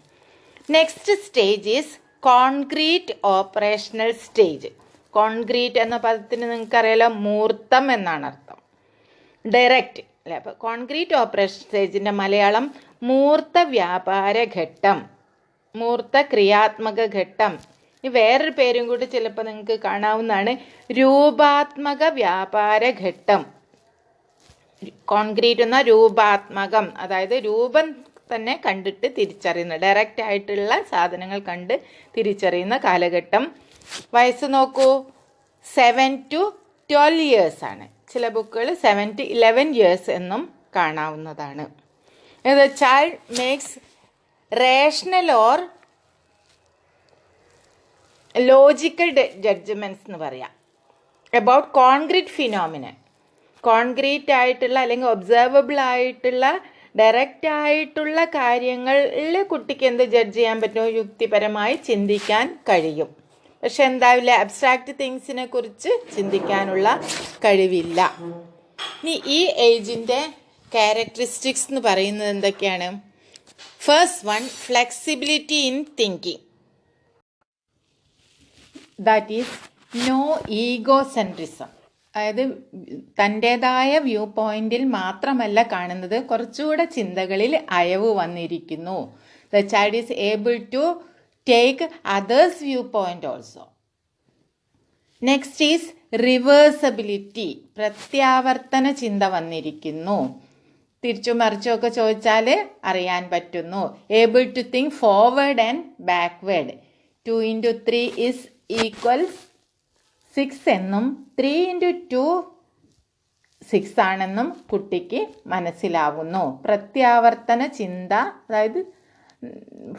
Next stage is concrete operational stage. Concrete എന്ന പദത്തിന് നിങ്ങൾക്കറിയാലോ മൂർത്തം എന്നാണ് അർത്ഥം. ഡയറക്റ്റ് അല്ലേ? അപ്പോൾ കോൺക്രീറ്റ് ഓപ്പറേഷൻ സ്റ്റേജിൻ്റെ മലയാളം മൂർത്ത വ്യാപാര ഘട്ടം, മൂർത്ത ക്രിയാത്മക ഘട്ടം, ഈ വേറൊരു പേരും കൂടി ചിലപ്പോൾ നിങ്ങൾക്ക് കാണാവുന്നതാണ്, രൂപാത്മക വ്യാപാര ഘട്ടം. കോൺക്രീറ്റ് എന്ന രൂപാത്മകം, അതായത് രൂപം തന്നെ കണ്ടിട്ട് തിരിച്ചറിയുന്ന, ഡയറക്റ്റ് ആയിട്ടുള്ള സാധനങ്ങൾ കണ്ട് തിരിച്ചറിയുന്ന കാലഘട്ടം. വയസ്സ് നോക്കൂ, 7 to 12 years ആണ്. ചില ബുക്കുകൾ 7 to 11 years എന്നും കാണാവുന്നതാണ്. The child makes rational or logical judgments എന്ന് പറയാം about concrete phenomenon. കോൺക്രീറ്റ് ആയിട്ടുള്ള അല്ലെങ്കിൽ ഒബ്സർവബിൾ ആയിട്ടുള്ള ഡയറക്റ്റ് ആയിട്ടുള്ള കാര്യങ്ങളിൽ കുട്ടിക്ക് എന്ത് ജഡ്ജ് ചെയ്യാൻ പറ്റുമോ? യുക്തിപരമായി ചിന്തിക്കാൻ കഴിയും. പക്ഷെ എന്താവില്ല, അബ്സ്ട്രാക്റ്റ് തിങ്സിനെ കുറിച്ച് ചിന്തിക്കാനുള്ള കഴിവില്ല. ഇനി ഈ ഏജിൻ്റെ ക്യാരക്ടറിസ്റ്റിക്സ് എന്ന് പറയുന്നത് എന്തൊക്കെയാണ്? First one, flexibility in thinking. That is no egocentrism. അതായത് തൻ്റേതായ വ്യൂ പോയിന്റിൽ മാത്രമല്ല കാണുന്നത്, കുറച്ചുകൂടെ ചിന്തകളിൽ അയവ് വന്നിരിക്കുന്നു. The child is able to take others view point also. Next is reversibility. പ്രത്യാവർത്തന ചിന്ത വന്നിരിക്കുന്നു. തിരിച്ചും മറിച്ചും ഒക്കെ ചോദിച്ചാൽ അറിയാൻ പറ്റുന്നു. Able to think forward and backward. 2 into 3 is equals 6 എന്നും 3 into 2 6 ആണെന്നും കുട്ടിക്ക് മനസ്സിലാവുന്നു. പ്രത്യാവർത്തന ചിന്ത, അതായത്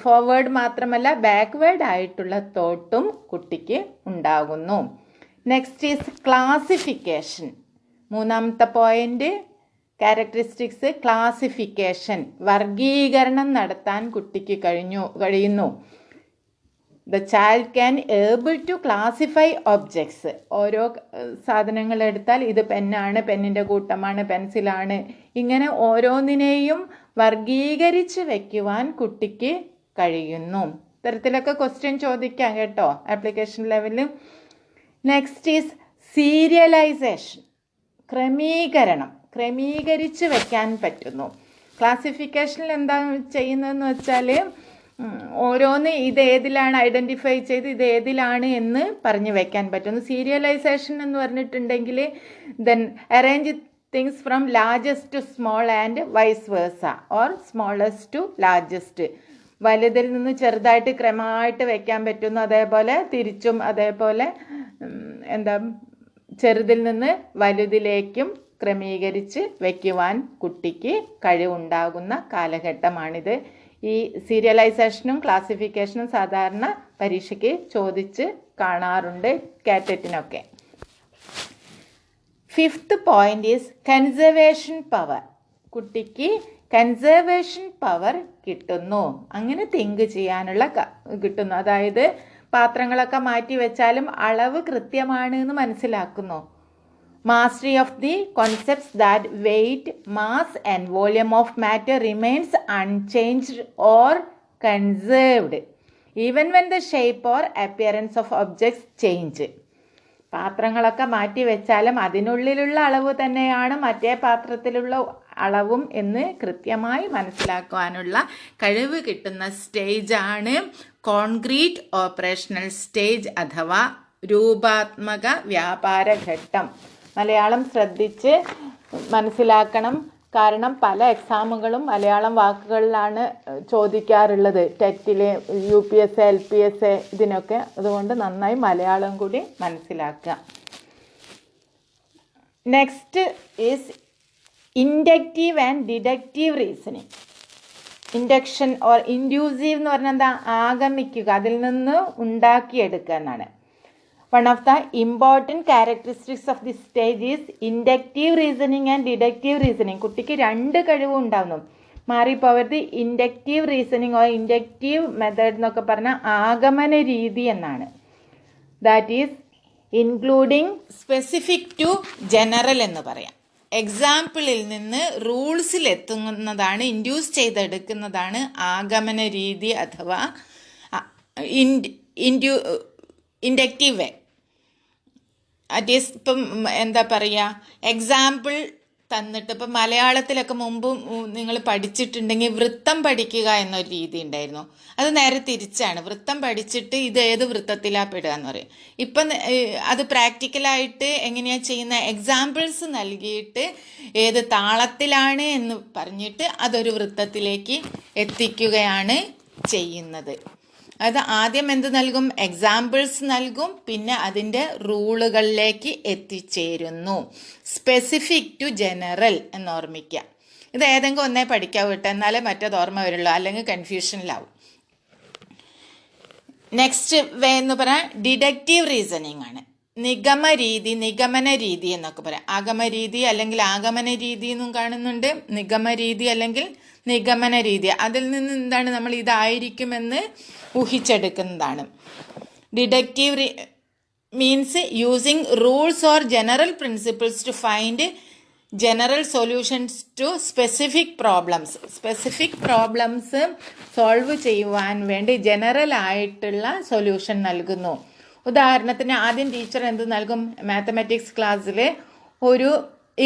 ഫോർവേഡ് മാത്രമല്ല ബാക്ക്വേഡ് ആയിട്ടുള്ള തോട്ടും കുട്ടിക്ക് ഉണ്ടാകുന്നു. Next is classification. മൂന്നാമത്തെ പോയിന്റ് ക്യാരക്ടറിസ്റ്റിക്സ് ക്ലാസിഫിക്കേഷൻ. വർഗീകരണം നടത്താൻ കുട്ടിക്ക് കഴിയുന്നു. The child can able to classify objects. ഓരോ സാധനങ്ങൾ എടുത്താൽ ഇത് പെന്നാണ്, പെന്നിൻ്റെ കൂട്ടമാണ്, പെൻസിലാണ്, ഇങ്ങനെ ഓരോന്നിനെയും വർഗീകരിച്ച് വയ്ക്കുവാൻ കുട്ടിക്ക് കഴിയുന്നു. ഇത്തരത്തിലൊക്കെ ക്വസ്റ്റ്യൻ ചോദിക്കാം കേട്ടോ ആപ്ലിക്കേഷൻ ലെവലിൽ. Next is serialisation. ക്രമീകരിച്ച് വയ്ക്കാൻ പറ്റുന്നു. ക്ലാസിഫിക്കേഷനിൽ എന്താ ചെയ്യുന്നതെന്ന് വെച്ചാൽ ഓരോന്ന് ഇത് ഏതിലാണ് ഐഡൻറ്റിഫൈ ചെയ്ത് ഇത് ഏതിലാണ് എന്ന് പറഞ്ഞു വയ്ക്കാൻ പറ്റുന്നു. സീരിയലൈസേഷൻ എന്ന് പറഞ്ഞിട്ടുണ്ടെങ്കിൽ then arrange things from largest to small and vice versa or smallest to largest. വലുതിൽ നിന്ന് ചെറുതായിട്ട് ക്രമമായിട്ട് വയ്ക്കാൻ പറ്റുന്നു. അതേപോലെ തിരിച്ചും അതേപോലെ ചെറുതിൽ നിന്ന് വലുതിലേക്കും ക്രമീകരിച്ച് വയ്ക്കുവാൻ കുട്ടിക്ക് കഴിവുണ്ടാകുന്ന കാലഘട്ടമാണിത്. ഈ സീരിയലൈസേഷനും ക്ലാസിഫിക്കേഷനും സാധാരണ പരീക്ഷയ്ക്ക് ചോദിച്ച് കാണാറുണ്ട്, കാറ്ററ്റിനൊക്കെ. Fifth point is conservation power. കുട്ടിക്ക് കൺസർവേഷൻ പവർ കിട്ടുന്നു. അങ്ങനെ തിങ്ക് ചെയ്യാനുള്ള കിട്ടുന്നു. അതായത് പാത്രങ്ങളൊക്കെ മാറ്റി വെച്ചാലും അളവ് കൃത്യമാണ് എന്ന് മനസ്സിലാക്കുന്നു. Mastery of the concepts that weight, mass and volume of matter remains unchanged or conserved even when the shape or appearance of objects change. പാത്രങ്ങളൊക്കെ മാറ്റി വെച്ചാലും അതിനുള്ളിലുള്ള അളവ് തന്നെയാണ് മറ്റേ പാത്രത്തിലുള്ള അളവും എന്ന് കൃത്യമായി മനസ്സിലാക്കുവാനുള്ള കഴിവ് കിട്ടുന്ന സ്റ്റേജാണ് കോൺക്രീറ്റ് ഓപ്പറേഷണൽ സ്റ്റേജ് അഥവാ രൂപാത്മക വ്യാപാര ഘട്ടം. മലയാളം ശ്രദ്ധിച്ച് മനസ്സിലാക്കണം. കാരണം പല എക്സാമുകളും മലയാളം വാക്കുകളിലാണ് ചോദിക്കാറുള്ളത്, ടെറ്റിൽ, UPSC, LPSC ഇതിനൊക്കെ. അതുകൊണ്ട് നന്നായി മലയാളം കൂടി മനസ്സിലാക്കുക. Next is inductive and deductive reasoning. Induction or inductive എന്ന് പറഞ്ഞാൽ എന്താ? ആഗമിക്കുക, അതിൽ നിന്ന് ഉണ്ടാക്കിയെടുക്കുക എന്നാണ്. One of the important characteristics of this stage is inductive reasoning and deductive reasoning. കുട്ടിക്ക് രണ്ട് കഴിവും ഉണ്ടാവുന്നു. മാറിപ്പോവരുത്. Inductive reasoning or inductive method എന്നൊക്കെ പറഞ്ഞാൽ ആഗമന രീതി എന്നാണ്. That is including specific to general എന്ന് പറയാം. എക്സാമ്പിളിൽ നിന്ന് റൂൾസിൽ എത്തുന്നതാണ്, ഇൻഡ്യൂസ് ചെയ്തെടുക്കുന്നതാണ് ആഗമന രീതി അഥവാ ഇൻഡക്റ്റീവ് വേ. അറ്റ് ഈസ് ഇപ്പം എന്താ പറയുക, എക്സാമ്പിൾ തന്നിട്ട് ഇപ്പം മലയാളത്തിലൊക്കെ മുമ്പ് നിങ്ങൾ പഠിച്ചിട്ടുണ്ടെങ്കിൽ വൃത്തം പഠിക്കുക എന്നൊരു രീതി ഉണ്ടായിരുന്നു. അത് നേരെ തിരിച്ചാണ്. വൃത്തം പഠിച്ചിട്ട് ഇത് ഏത് വൃത്തത്തിലാണ് പെടുക എന്ന് പറയും. ഇപ്പം അത് പ്രാക്ടിക്കലായിട്ട് എങ്ങനെയാണ് ചെയ്യുന്ന, എക്സാമ്പിൾസ് നൽകിയിട്ട് ഏത് താളത്തിലാണ് എന്ന് പറഞ്ഞിട്ട് അതൊരു വൃത്തത്തിലേക്ക് എത്തിക്കുകയാണ് ചെയ്യുന്നത്. അത് ആദ്യം എന്ത് നൽകും, എക്സാമ്പിൾസ് നൽകും, പിന്നെ അതിൻ്റെ റൂളുകളിലേക്ക് എത്തിച്ചേരുന്നു. സ്പെസിഫിക് ടു ജനറൽ എന്ന് ഓർമ്മിക്കുക. ഇത് ഏതെങ്കിലും ഒന്നേ പഠിക്കാൻ വിട്ട്, എന്നാലേ മറ്റേത് ഓർമ്മ വരുള്ളൂ, അല്ലെങ്കിൽ കൺഫ്യൂഷനിലാവും. നെക്സ്റ്റ് വേ എന്ന് പറയാൻ ഡിഡക്റ്റീവ് റീസണിങ് ആണ്. നിഗമന രീതി എന്നൊക്കെ പറയാം. ആഗമരീതി അല്ലെങ്കിൽ ആഗമന രീതി എന്നും കാണുന്നുണ്ട്. നിഗമ രീതി അല്ലെങ്കിൽ നിഗമന രീതി. അതിൽ നിന്ന് എന്താണ്, നമ്മൾ ഇതായിരിക്കുമെന്ന് ഊഹിച്ചെടുക്കുന്നതാണ്. Deductive means using rules or general principles to find general solutions to specific problems. Specific problems solve ചെയ്യുവാൻ വേണ്ടി ജനറൽ ആയിട്ടുള്ള സൊല്യൂഷൻ നൽകുന്നു. ഉദാഹരണത്തിന് ആദ്യം ടീച്ചർ എന്ത് നൽകും, മാത്തമാറ്റിക്സ് ക്ലാസ്സിൽ ഒരു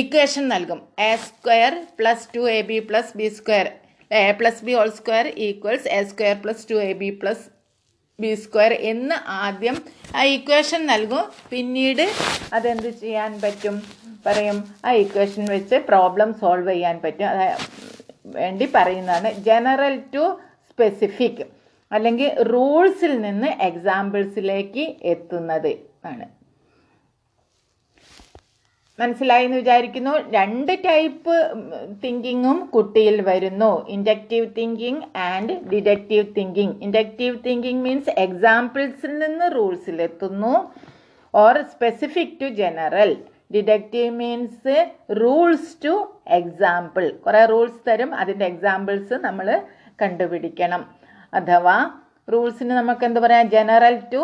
ഇക്വേഷൻ നൽകും. a² + 2ab + b² a+b² = a² + 2ab + b² എന്ന് ആദ്യം ആ ഇക്വേഷൻ നൽകും. പിന്നീട് അതെന്ത് ചെയ്യാൻ പറ്റും പറയും, ആ ഇക്വേഷൻ വെച്ച് പ്രോബ്ലം സോൾവ് ചെയ്യാൻ പറ്റും. വേണ്ടി പറയുന്നതാണ് ജനറൽ ടു സ്പെസിഫിക്, അല്ലെങ്കിൽ റൂൾസിൽ നിന്ന് എക്സാമ്പിൾസിലേക്ക് എത്തുന്നത് ആണ്. മനസ്സിലായി എന്ന് വിചാരിക്കുന്നു. 2 ടൈപ്പ് തിങ്കിങ്ങും കുട്ടിയിൽ വരുന്നു, inductive thinking and deductive thinking. Inductive thinking means എക്സാമ്പിൾസിൽ നിന്ന് റൂൾസിലെത്തുന്നു, or specific to general. Deductive means rules to example. കുറേ റൂൾസ് തരും, അതിൻ്റെ എക്സാമ്പിൾസ് നമ്മൾ കണ്ടുപിടിക്കണം. അഥവാ റൂൾസിന് നമുക്ക് എന്ത് പറയാം, ജനറൽ ടു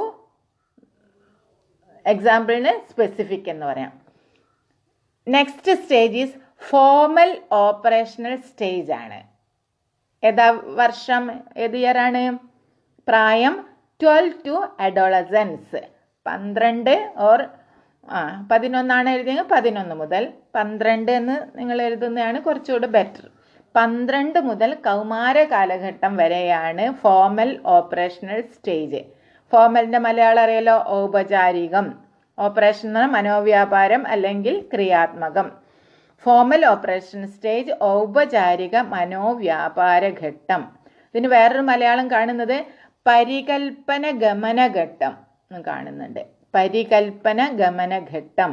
എക്സാമ്പിളിന് സ്പെസിഫിക് എന്ന് പറയാം. Next stage is formal operational stage ആണ്. ഏതാ വർഷം, ഏത് ഇയർ ആണ്? പ്രായം 12 ടു അഡോളസൻസ്. 12 ഓർ 11 എഴുതിയെങ്കിൽ 11 മുതൽ 12 എന്ന് നിങ്ങൾ എഴുതുന്നതാണ് കുറച്ചുകൂടെ ബെറ്റർ. 12 മുതൽ കൗമാര കാലഘട്ടം വരെയാണ് ഫോർമൽ ഓപ്പറേഷണൽ സ്റ്റേജ്. ഫോർമലിൻ്റെ മലയാളം അറിയാലോ, ഔപചാരികം. ഓപ്പറേഷൻ എന്ന് പറഞ്ഞാൽ മനോവ്യാപാരം അല്ലെങ്കിൽ ക്രിയാത്മകം. ഫോർമൽ ഓപ്പറേഷൻ സ്റ്റേജ് ഔപചാരിക മനോവ്യാപാര ഘട്ടം. ഇതിന് വേറൊരു മലയാളം കാണുന്നത് പരികൽപ്പന ഗമനഘട്ടം കാണുന്നുണ്ട്. പരികൽപ്പന ഗമനഘട്ടം.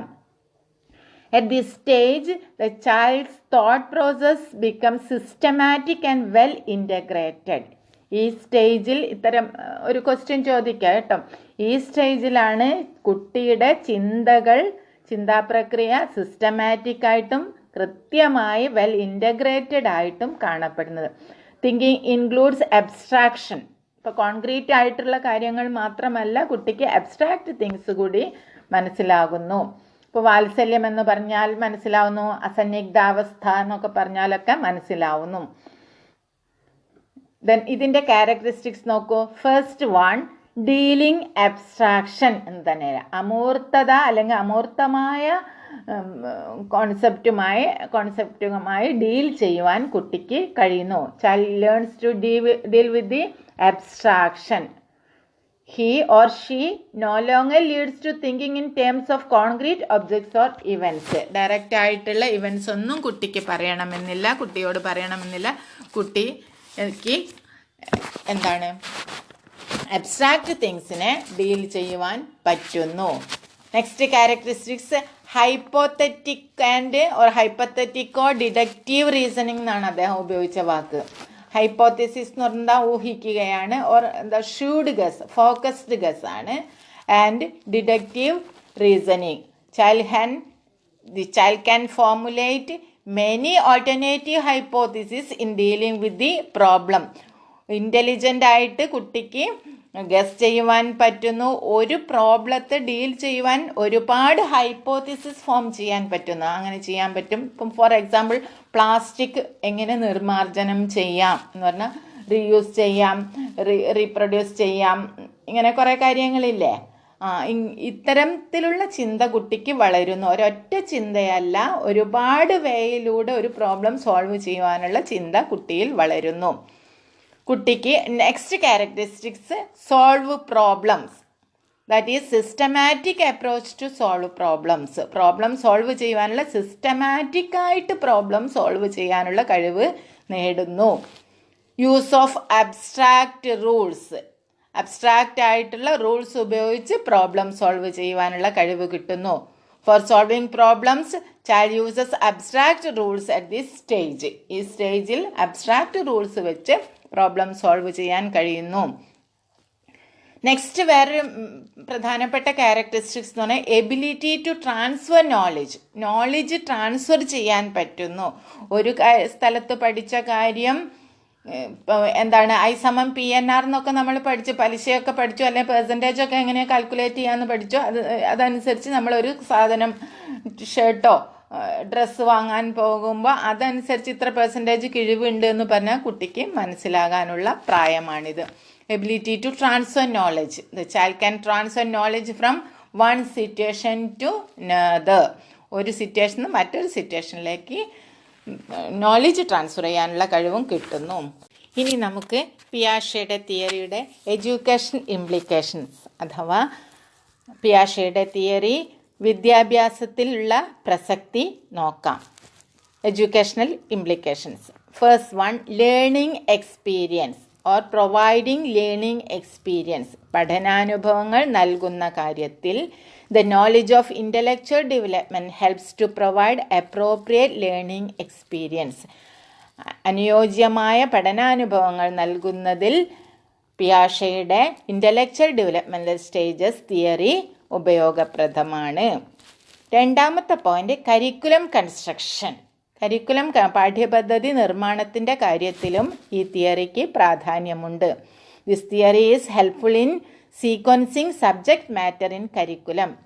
At this stage, the child's thought process becomes systematic and well integrated. ഈ സ്റ്റേജിൽ ഇത്തരം ഒരു ക്വസ്റ്റ്യൻ ചോദിക്കാം കേട്ടോ. ഈ സ്റ്റേജിലാണ് കുട്ടിയുടെ ചിന്താപ്രക്രിയ സിസ്റ്റമാറ്റിക് ആയിട്ടും കൃത്യമായി വെൽ ഇൻ്റഗ്രേറ്റഡ് ആയിട്ടും കാണപ്പെടുന്നത്. Thinking includes abstraction. ഇപ്പോൾ കോൺക്രീറ്റ് ആയിട്ടുള്ള കാര്യങ്ങൾ മാത്രമല്ല, കുട്ടിക്ക് അബ്സ്ട്രാക്റ്റ് തിങ്സ് കൂടി മനസ്സിലാകുന്നു. ഇപ്പോൾ വാത്സല്യം എന്ന് പറഞ്ഞാൽ മനസ്സിലാവുന്നു, അസന്നിഗ്ധാവസ്ഥ എന്നൊക്കെ പറഞ്ഞാലൊക്കെ മനസ്സിലാവുന്നു. ദെൻ ഇതിൻ്റെ ക്യാരക്ടറിസ്റ്റിക്സ് നോക്കൂ. ഫസ്റ്റ് വൺ, ഡീലിംഗ് അബ്സ്ട്രാക്ഷൻ എന്ന് തന്നെ. അമൂർത്തത അല്ലെങ്കിൽ അമൂർത്തമായ കോൺസെപ്റ്റുമായി ഡീൽ ചെയ്യുവാൻ കുട്ടിക്ക് കഴിയുന്നു. Child learns to deal with the abstraction. He or she no longer leads to thinking in terms of concrete objects or events. Direct ആയിട്ടുള്ള ഇവൻറ്റ്സ് ഒന്നും കുട്ടിക്ക് പറയണമെന്നില്ല, കുട്ടിയോട് പറയണമെന്നില്ല. കുട്ടിക്ക് എന്താണ്, അബ്സ്ട്രാക്റ്റ് തിങ്സിനെ ഡീൽ ചെയ്യുവാൻ പറ്റുന്നു. Next characteristics hypothetic and or hypothetico deductive reasoning എന്നാണ് അദ്ദേഹം ഉപയോഗിച്ച വാക്ക്. ഹൈപ്പോത്തസിസ് എന്ന് പറഞ്ഞാൽ ഊഹിക്കുകയാണ്, ഓർ എന്താ ഷൂഡ് ഗസ്, ഫോക്കസ്ഡ് ഗസ് ആണ്. And deductive reasoning, the child can formulate many alternative hypotheses in dealing with the problem. Intelligent ആയിട്ട് കുട്ടിക്ക് ഗസ് ചെയ്യുവാൻ പറ്റുന്നു. ഒരു പ്രോബ്ലത്തെ ഡീൽ ചെയ്യുവാൻ ഒരുപാട് ഹൈപ്പോത്തിസിസ് ഫോം ചെയ്യാൻ പറ്റുന്നു. അങ്ങനെ ചെയ്യാൻ പറ്റും. ഇപ്പം ഫോർ എക്സാമ്പിൾ പ്ലാസ്റ്റിക് എങ്ങനെ നിർമ്മാർജ്ജനം ചെയ്യാം എന്ന് പറഞ്ഞാൽ റീയൂസ് ചെയ്യാം, റീപ്രൊഡ്യൂസ് ചെയ്യാം, ഇങ്ങനെ കുറേ കാര്യങ്ങളില്ലേ. ഇത്തരത്തിലുള്ള ചിന്ത കുട്ടിക്ക് വളരുന്നു. ഒരൊറ്റ ചിന്തയല്ല, ഒരുപാട് വേയിലൂടെ ഒരു പ്രോബ്ലം സോൾവ് ചെയ്യുവാനുള്ള ചിന്ത കുട്ടിയിൽ വളരുന്നു. കുട്ടിക്ക് next characteristics solve problems, that is systematic approach to solve problems. Problem solve ചെയ്യുവാനുള്ള സിസ്റ്റമാറ്റിക്കായിട്ട് പ്രോബ്ലം സോൾവ് ചെയ്യാനുള്ള കഴിവ് നേടുന്നു. Use of abstract rules, abstract ആയിട്ടുള്ള റൂൾസ് ഉപയോഗിച്ച് പ്രോബ്ലം സോൾവ് ചെയ്യുവാനുള്ള കഴിവ് കിട്ടുന്നു. For solving problems child uses abstract rules at this stage. ഈ സ്റ്റേജിൽ അബ്സ്ട്രാക്റ്റ് റൂൾസ് വെച്ച് പ്രോബ്ലം സോൾവ് ചെയ്യാൻ കഴിയുന്നു. നെക്സ്റ്റ് വേറൊരു പ്രധാനപ്പെട്ട ക്യാരക്ടറിസ്റ്റിക്സ് എന്ന് പറഞ്ഞാൽ ability to transfer knowledge transfer ചെയ്യാൻ പറ്റുന്നു. ഒരു സ്ഥലത്ത് പഠിച്ച കാര്യം എന്താണ് I=PNR എന്നൊക്കെ നമ്മൾ പഠിച്ചു, പലിശയൊക്കെ പഠിച്ചു, അല്ലെങ്കിൽ പെർസെൻറ്റേജൊക്കെ എങ്ങനെയാണ് കാൽക്കുലേറ്റ് ചെയ്യാമെന്ന് പഠിച്ചു. അതനുസരിച്ച് നമ്മളൊരു സാധനം ഷർട്ടോ ഡ്രസ്സ് വാങ്ങാൻ പോകുമ്പോൾ അതനുസരിച്ച് ഇത്ര പെർസെൻറ്റേജ് കിഴിവുണ്ട് എന്ന് പറഞ്ഞാൽ കുട്ടിക്ക് മനസ്സിലാകാനുള്ള പ്രായമാണിത്. Ability to transfer knowledge. The child can transfer knowledge from one situation to another. ഒരു സിറ്റുവേഷനിൽ നിന്ന് മറ്റൊരു സിറ്റുവേഷനിലേക്ക് നോളജ് ട്രാൻസ്ഫർ ചെയ്യാനുള്ള കഴിവും കിട്ടുന്നു. ഇനി നമുക്ക് പിയാഷെയുടെ തിയറിയുടെ എഡ്യൂക്കേഷൻ ഇംപ്ലിക്കേഷൻസ് അഥവാ പിയാഷെയുടെ തിയറി വിദ്യാഭ്യാസത്തിലുള്ള പ്രസക്തി നോക്കാം. Educational implications. First one, learning experience or providing learning experience. പഠനാനുഭവങ്ങൾ നൽകുന്ന കാര്യത്തിൽ the knowledge of intellectual development helps to provide appropriate learning experience. അനുയോജ്യമായ പഠനാനുഭവങ്ങൾ നൽകുന്നതിൽ പിയാഷെയുടെ ഇൻ്റലക്ച്വൽ ഡെവലപ്മെൻ്റൽ സ്റ്റേജസ് തിയറി ഉപയോഗപ്രദമാണ്. രണ്ടാമത്തെ പോയിന്റ്, കരിക്കുലം കൺസ്ട്രക്ഷൻ. പാഠ്യപദ്ധതി നിർമ്മാണത്തിൻ്റെ കാര്യത്തിലും ഈ തിയറിക്ക് പ്രാധാന്യമുണ്ട്. This theory is helpful in sequencing subject matter in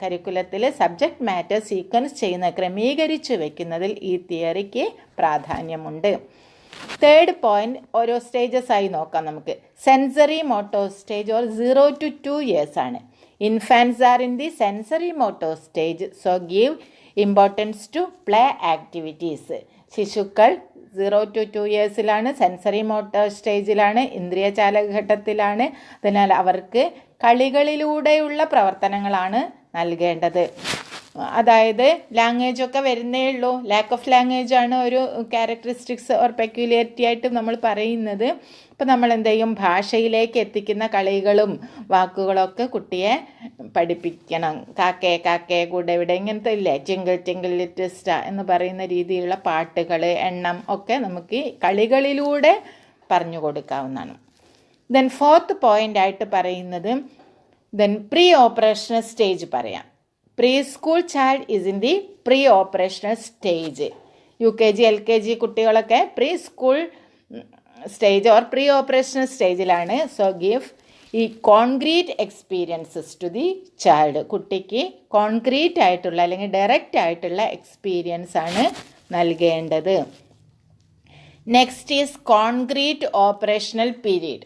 കരിക്കുലത്തിൽ സബ്ജക്റ്റ് മാറ്റർ സീക്വൻസ് ചെയ്യുന്ന ക്രമീകരിച്ചു വയ്ക്കുന്നതിൽ ഈ തിയറിക്ക് പ്രാധാന്യമുണ്ട്. തേർഡ് പോയിന്റ്, ഓരോ സ്റ്റേജസ് ആയി നോക്കാം നമുക്ക്. Sensory motor stage or 0 to 2 years ആണ്. Infants are in the sensory motor stage, so give importance to play activities. ശിശുക്കൾ 0 to 2 yearsലാണ്, സെൻസറി മോട്ടോർ സ്റ്റേജിലാണ്, ഇന്ദ്രിയ ചാലഘട്ടത്തിലാണ്. അതിനാൽ അവർക്ക് കളികളിലൂടെയുള്ള പ്രവർത്തനങ്ങളാണ് നൽകേണ്ടത്. അതായത് ലാംഗ്വേജൊക്കെ വരുന്നേ ഉള്ളൂ. ലാക്ക് ഓഫ് ലാംഗ്വേജ് ആണ് ഒരു ക്യാരക്ടറിസ്റ്റിക്സ് ഓർ പെക്യുലാരിറ്റി ആയിട്ട് നമ്മൾ പറയുന്നത്. അപ്പോൾ നമ്മൾ എന്ത് ചെയ്യും, ഭാഷയിലേക്ക് എത്തിക്കുന്ന കളികളും വാക്കുകളൊക്കെ കുട്ടിയെ പഠിപ്പിക്കണം. കാക്കേ കൂടെ ഇവിടെ ഇങ്ങനത്തെ ഇല്ലേ, ടിങ്കിൾ ടിങ്കിൾ ലിറ്റിൽ സ്റ്റാർ എന്ന് പറയുന്ന രീതിയിലുള്ള പാട്ടുകൾ, എണ്ണം ഒക്കെ നമുക്ക് കളികളിലൂടെ പറഞ്ഞു കൊടുക്കാവുന്നതാണ്. ദെൻ ഫോർത്ത് പോയിൻ്റ് ആയിട്ട് പറയുന്നത് പ്രീ ഓപ്പറേഷണൽ സ്റ്റേജ് പറയാം. Preschool child is in the preoperational stage. UKG LKG കുട്ടികളൊക്കെ preschool stage or preoperational സ്റ്റേജിലാണ്. സോ ഗിവ് ഈ concrete experiences to the child. കുട്ടിക്ക് കോൺക്രീറ്റ് ആയിട്ടുള്ള അല്ലെങ്കിൽ ഡയറക്റ്റ് ആയിട്ടുള്ള എക്സ്പീരിയൻസ് ആണ് നൽകേണ്ടത്. Next is concrete operational period.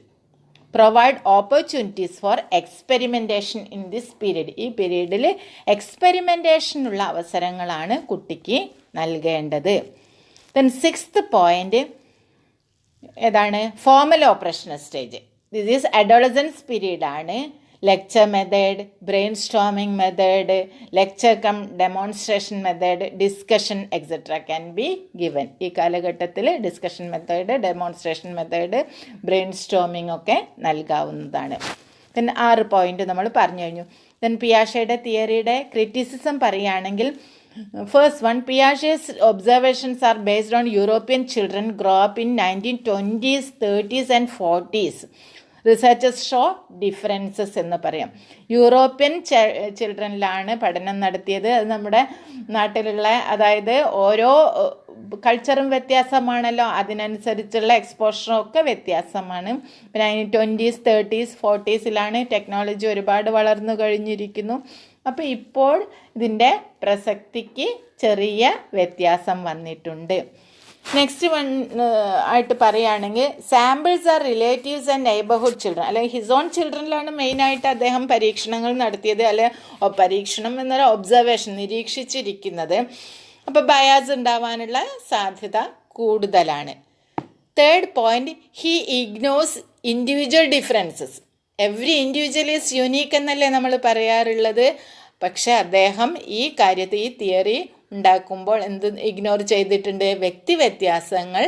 Provide opportunities for experimentation in this period. ഈ പീരീഡിൽ എക്സ്പെരിമെൻറ്റേഷനുള്ള അവസരങ്ങളാണ് കുട്ടിക്ക് നൽകേണ്ടത്. ദെൻ സിക്സ്ത് പോയിന്റ് ഏതാണ്, formal operational stage. This is adolescence period ആണ്. Lecture method, brainstorming method, lecture cum demonstration method, discussion etcetera can be given. ഈ കാലഘട്ടത്തിൽ discussion method, demonstration method, brainstorming ഒക്കെ നൽകാവുന്നതാണ്. ദെൻ 6 പോയിന്റ് നമ്മൾ പറഞ്ഞു കഴിഞ്ഞു. ദെൻ പിയാഷെയുടെ തിയറിയുടെ ക്രിറ്റിസിസം പറയുകയാണെങ്കിൽ, first one, Piaget's observations are based on European children grow up in 1920s, 30s and 40s. Researches show differences എന്ന് പറയാം. യൂറോപ്യൻ ചിൽഡ്രനിലാണ് പഠനം നടത്തിയത്. അത് നമ്മുടെ നാട്ടിലുള്ള, അതായത് ഓരോ കൾച്ചറും വ്യത്യാസമാണല്ലോ, അതിനനുസരിച്ചുള്ള എക്സ്പോഷറും ഒക്കെ വ്യത്യാസമാണ്. പിന്നെ 1920s, 30s, 40s ടെക്നോളജി ഒരുപാട് വളർന്നു കഴിഞ്ഞിരിക്കുന്നു. അപ്പോൾ ഇപ്പോൾ ഇതിൻ്റെ പ്രസക്തിക്ക് ചെറിയ വ്യത്യാസം വന്നിട്ടുണ്ട്. നെക്സ്റ്റ് വൺ ആയിട്ട് പറയുകയാണെങ്കിൽ samples R relatives and neighbourhood children, അല്ലെങ്കിൽ ഹിസ് ഓൺ ചിൽഡ്രനിലാണ് മെയിനായിട്ട് അദ്ദേഹം പരീക്ഷണങ്ങൾ നടത്തിയത്, അല്ലെ പരീക്ഷണം എന്നൊരു ഒബ്സർവേഷൻ നിരീക്ഷിച്ചിരിക്കുന്നത്. അപ്പോൾ ബയാസ് ഉണ്ടാവാനുള്ള സാധ്യത കൂടുതലാണ്. Third point, he ignores individual differences. Every individual is unique എന്നല്ലേ നമ്മൾ പറയാറുള്ളത്. പക്ഷെ അദ്ദേഹം ഈ കാര്യത്തെ, ഈ തിയറി ഉണ്ടാക്കുമ്പോൾ എന്ത് ഇഗ്നോർ ചെയ്തിട്ടുണ്ട്? വ്യക്തി വ്യത്യാസങ്ങൾ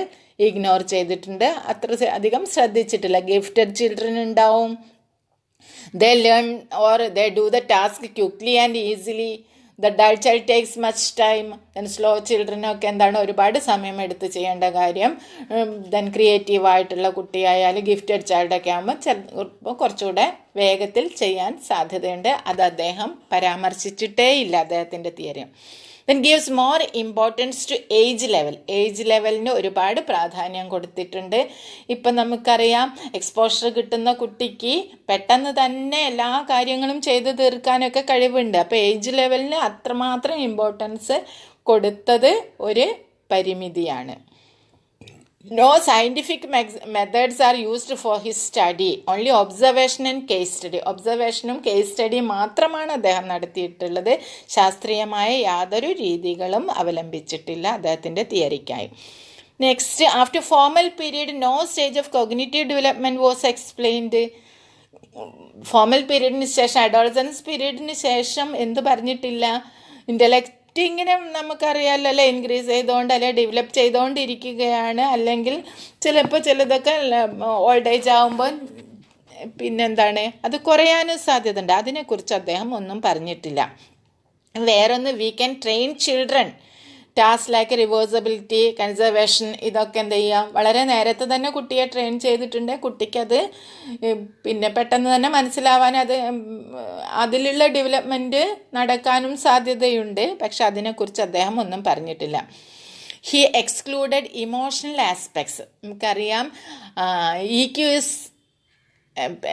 ഇഗ്നോർ ചെയ്തിട്ടുണ്ട്. അത്ര അധികം ശ്രദ്ധിച്ചിട്ടില്ല. ഗിഫ്റ്റഡ് ചിൽഡ്രൻ ഉണ്ടാവും, they learn or they do the task quickly and easily. The dull child takes much time. Then slow ചിൽഡ്രനൊക്കെ എന്താണ് ഒരുപാട് സമയം എടുത്ത് ചെയ്യേണ്ട കാര്യം. ദെൻ ക്രിയേറ്റീവായിട്ടുള്ള കുട്ടിയായാലും ഗിഫ്റ്റഡ് ചൈൽഡൊക്കെ ആകുമ്പോൾ ചിലപ്പോൾ കുറച്ചുകൂടെ വേഗത്തിൽ ചെയ്യാൻ സാധ്യതയുണ്ട്. അത് അദ്ദേഹം പരാമർശിച്ചിട്ടേ ഇല്ല അദ്ദേഹത്തിൻ്റെ theory. Then gives more importance to age level. Age ലെവലിന് ഒരുപാട് പ്രാധാന്യം കൊടുത്തിട്ടുണ്ട്. ഇപ്പം നമുക്കറിയാം, എക്സ്പോഷർ കിട്ടുന്ന കുട്ടിക്ക് പെട്ടെന്ന് തന്നെ എല്ലാ കാര്യങ്ങളും ചെയ്തു തീർക്കാനൊക്കെ കഴിവുണ്ട്. അപ്പോൾ ഏജ് ലെവലിന് അത്രമാത്രം ഇമ്പോർട്ടൻസ് കൊടുത്തത് ഒരു പരിമിതിയാണ്. No scientific methods are used for his study. Only observation and case study. ഒബ്സർവേഷനും കേസ് സ്റ്റഡിയും മാത്രമാണ് അദ്ദേഹം നടത്തിയിട്ടുള്ളത്. ശാസ്ത്രീയമായ യാതൊരു രീതികളും അവലംബിച്ചിട്ടില്ല അദ്ദേഹത്തിൻ്റെ തിയറിക്കായി. Next, after formal period no stage of cognitive development was explained. Formal പീരീഡിന് ശേഷം, അഡോളസൻസ് പീരീഡിന് ശേഷം എന്ത് പറഞ്ഞിട്ടില്ല? ഇങ്ങനെ നമുക്കറിയാമല്ലോ അല്ലേ, ഇൻക്രീസ് ചെയ്തുകൊണ്ട് അല്ലെ ഡെവലപ്പ് ചെയ്തുകൊണ്ടിരിക്കുകയാണ്. അല്ലെങ്കിൽ ചിലപ്പോൾ ചിലതൊക്കെ ഓൾഡ് ഏജ് ആകുമ്പോൾ പിന്നെന്താണ് അത് കുറയാനും സാധ്യത ഉണ്ട്. അതിനെക്കുറിച്ച് അദ്ദേഹം ഒന്നും പറഞ്ഞിട്ടില്ല. വേറൊന്ന്, we can train children task like reversibility, conservation. ഇതൊക്കെ എന്ത് ചെയ്യാം, വളരെ നേരത്തെ തന്നെ കുട്ടിയെ ട്രെയിൻ ചെയ്തിട്ടുണ്ട്. കുട്ടിക്കത് പിന്നെ പെട്ടെന്ന് തന്നെ മനസ്സിലാവാൻ, അതിലുള്ള ഡെവലപ്മെൻറ്റ് നടക്കാനും സാധ്യതയുണ്ട്. പക്ഷെ അതിനെക്കുറിച്ച് അദ്ദേഹം ഒന്നും പറഞ്ഞിട്ടില്ല. He excluded emotional aspects. നമുക്കറിയാം EQ ഇസ്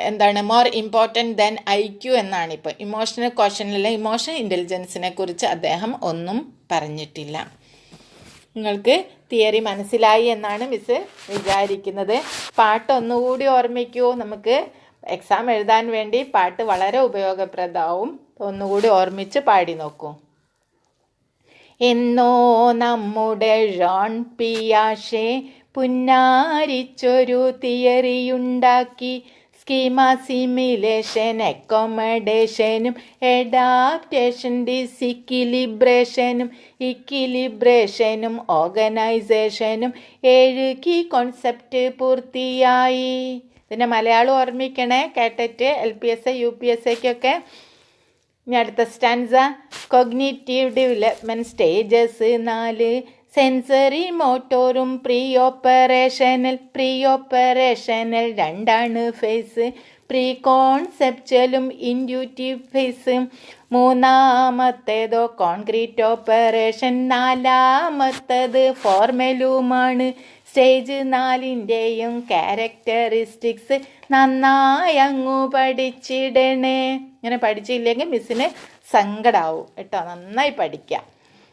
എന്താണ് മോർ ഇമ്പോർട്ടൻറ്റ് ദാൻ IQ എന്നാണ്. ഇപ്പോൾ ഇമോഷണൽ ക്വസ്റ്റനിലെ ഇമോഷണൽ ഇൻ്റലിജൻസിനെ കുറിച്ച് അദ്ദേഹം ഒന്നും പറഞ്ഞിട്ടില്ല. നിങ്ങൾക്ക് തിയറി മനസ്സിലായി എന്നാണ് മിസ് വിചാരിക്കുന്നത്. പാട്ട് ഒന്നുകൂടി ഓർമ്മിക്കൂ. നമുക്ക് എക്സാം എഴുതാൻ വേണ്ടി പാട്ട് വളരെ ഉപയോഗപ്രദമാവും. ഒന്നുകൂടി ഓർമ്മിച്ച് പാടി നോക്കൂ. എന്നോ നമ്മുടെ ജോൺ പിയാഷെ പുന്നാരിച്ചൊരു തിയറിയുണ്ടാക്കി. സ്കീമ, സിമിലേഷൻ, അക്കോമഡേഷനും എഡാപ്റ്റേഷൻ, ഇക്വിലിബ്രേഷനും ഓർഗനൈസേഷനും 7 കീ കോൺസെപ്റ്റ് പൂർത്തിയായി. ഇതിൻ്റെ മലയാളം ഓർമ്മിക്കണേ, കേട്ടിട്ട് LPSA UPSAക്കൊക്കെ. ഇനി അടുത്ത സ്റ്റാൻസ, കോഗ്നിറ്റീവ് ഡെവലപ്മെൻറ്റ് സ്റ്റേജസ് 4. സെൻസറി, മോട്ടോറും പ്രീ ഓപ്പറേഷണൽ 2 ഫേസ്. പ്രീ കോൺസെപ്ച്വലും ഇൻഡ്യൂറ്റീവ് ഫേസ്. 3 concrete operation. 4 ഫോർമലുമാണ്. സ്റ്റേജ് 4ൻ്റെയും ക്യാരക്ടറിസ്റ്റിക്സ് നന്നായി അങ്ങു പഠിച്ചിടണേ. ഇങ്ങനെ പഠിച്ചില്ലെങ്കിൽ മിസ്സിന് സങ്കടമാവും കേട്ടോ. നന്നായി പഠിക്കാം.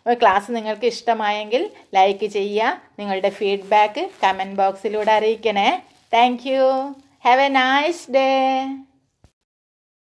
ക്ലാസ് നിങ്ങൾക്ക് ഇഷ്ടമായെങ്കിൽ ലൈക്ക് ചെയ്യുക. നിങ്ങളുടെ ഫീഡ്ബാക്ക് കമൻറ്റ് ബോക്സിലൂടെ അറിയിക്കണേ. Thank you. Have a nice day.